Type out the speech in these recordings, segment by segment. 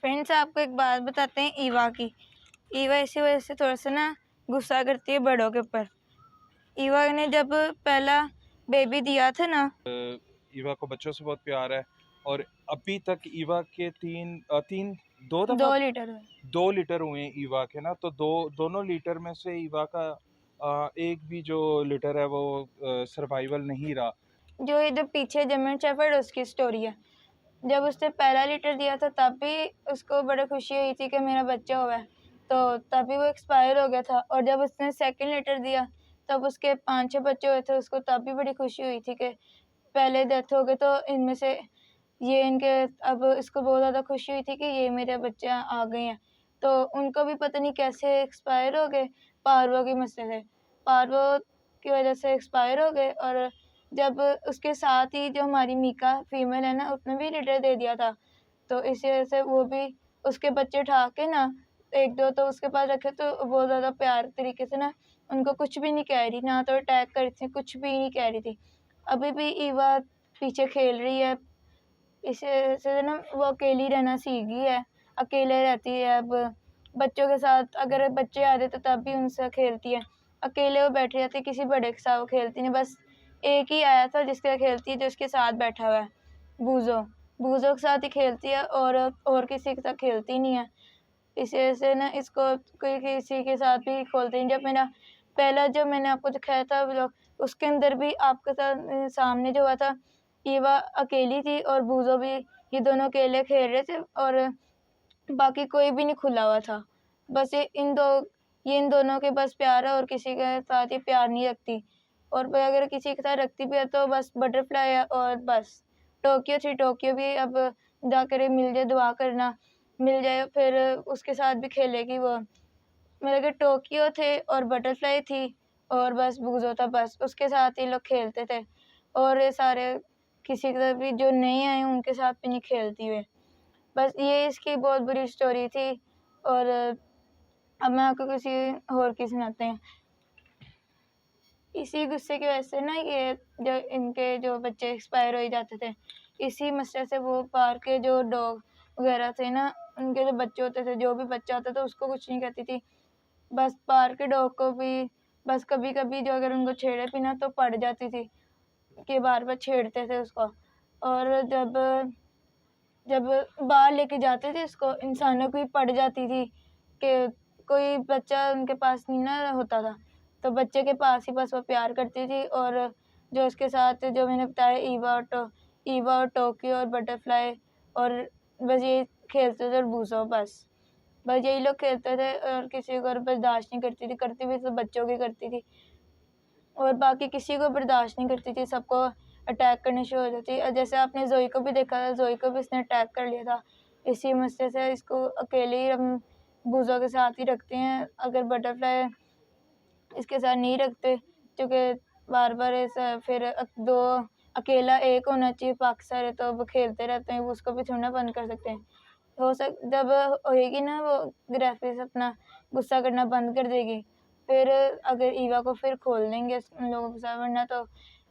Friends, आपको एक बात बताते हैं ईवा की। ईवा इसी वजह से थोड़ा सा ना गुस्सा करती है बड़ों के ऊपर। ईवा ने जब पहला बेबी दिया था ना, ईवा को बच्चों से बहुत प्यार है और अभी तक ईवा के दो 2 लीटर हुए। 2 लीटर हुए हैं ईवा के ना। तो दोनों लीटर में से ईवा का एक भी जो लीटर है वो सर्वाइवल नहीं रहा। जो ये जो पीछे जर्मन शेफर्ड उसकी स्टोरी है। जब उसने पहला लीटर दिया था तब भी उसको बड़ी खुशी हुई थी कि मेरा बच्चा हुआ है, तो तभी वो एक्सपायर हो गया था। और जब उसने सेकंड लीटर दिया तब उसके 5-6 बच्चे हुए थे, उसको तब भी बड़ी खुशी हुई थी कि पहले डेथ हो गए तो इनमें से ये इनके, अब इसको बहुत ज़्यादा खुशी हुई थी कि ये मेरे बच्चे आ गए हैं। तो उनको भी पता नहीं कैसे एक्सपायर हो गए, पार्वो की मसले से, पार्वो की वजह से एक्सपायर हो गए। और जब उसके साथ ही जो हमारी मीका फीमेल है ना, उसने भी लीटर दे दिया था, तो इसी वजह से वो भी उसके बच्चे उठा के ना 1-2 तो उसके पास रखे, तो बहुत ज़्यादा प्यार तरीके से ना उनको कुछ भी नहीं कह रही, ना तो अटैक कर रही थी, कुछ भी नहीं कह रही थी। अभी भी ईवा पीछे खेल रही है, इसी वजह से ना वो अकेली रहना सीख गई है, अकेले रहती है अब। बच्चों के साथ अगर बच्चे आ जाते तब भी उनसे खेलती है, अकेले वो बैठी रहती है, किसी बड़े के साथ वो खेलती नहीं। बस एक ही आया था जिसके साथ खेलती है, जो उसके साथ बैठा हुआ है, बूजो। बूजो के साथ ही खेलती है और किसी के साथ खेलती नहीं है। इस वजह से ना इसको कोई किसी के साथ भी खोलते नहीं। जब मेरा पहला जो मैंने आपको दिखाया था व्लॉग, उसके अंदर भी आपके साथ सामने जो हुआ था, ईवा अकेली थी और बूजो भी, ये दोनों अकेले खेल रहे थे और बाकी कोई भी नहीं खुला हुआ था। बस ये इन दोनों के बस प्यार है और किसी के साथ ये प्यार नहीं रखती। और वह अगर किसी के साथ रखती भी है तो बस बटरफ्लाई है और बस। टोक्यो थी, टोक्यो भी अब जाकर मिल जाए, दुआ करना मिल जाए, फिर उसके साथ भी खेलेगी वो। मतलब कि टोक्यो थे और बटरफ्लाई थी और बस बूजो था, बस उसके साथ ही लोग खेलते थे। और ये सारे किसी के साथ भी जो नए आए उनके साथ भी नहीं खेलती हुए। बस ये इसकी बहुत बुरी स्टोरी थी। और अब मैं आपको किसी और की सुनाते हैं। इसी गुस्से की वजह से ना ये जो इनके जो बच्चे एक्सपायर हो ही जाते थे, इसी मसले से वो पार्क के जो डॉग वगैरह थे ना, उनके जो बच्चे होते थे, जो भी बच्चा होता था उसको कुछ नहीं कहती थी। बस पार्क के डॉग को भी बस कभी-कभी जो अगर उनको छेड़े भी ना तो पड़ जाती थी कि बार-बार छेड़ते थे उसको। और जब जब बाहर लेके जाते थे उसको, इंसानों को भी पड़ जाती थी कि कोई बच्चा उनके पास नहीं ना होता था, तो बच्चे के पास ही बस वो प्यार करती थी। और जो उसके साथ जो मैंने बताया ईवा और टोक्यो और बटरफ्लाई, और बस ये खेलते थे और बूजो, बस यही लोग खेलते थे और किसी को और बर्दाश्त नहीं करती थी, करती भी तो बच्चों की करती थी और बाकी किसी को बर्दाश्त नहीं करती थी, सबको अटैक करने शुरू हो जाती। और जैसे आपने ज़ोई को भी देखा था, ज़ोई को भी इसने अटैक कर लिया था। इसी मसले से इसको अकेले ही हम बूज़ो के साथ ही रखते हैं, अगर बटरफ्लाई इसके साथ नहीं रखते, क्योंकि बार-बार ऐसा फिर 2 अकेला एक होना चाहिए, बाकी सारे तो अब खेलते रहते हैं, वो उसको भी थोड़ी ना बंद कर सकते हैं। जब होएगी ना वो ग्राफिक्स अपना गुस्सा करना बंद कर देगी, फिर अगर ईवा को फिर खोल देंगे उन लोगों के साथ, वरना तो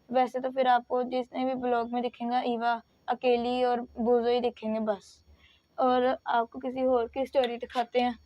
वैसे तो फिर आपको जितने भी ब्लॉग में दिखेगा ईवा अकेली और बूजो ही दिखेंगे बस। और आपको किसी और की स्टोरी दिखाते हैं।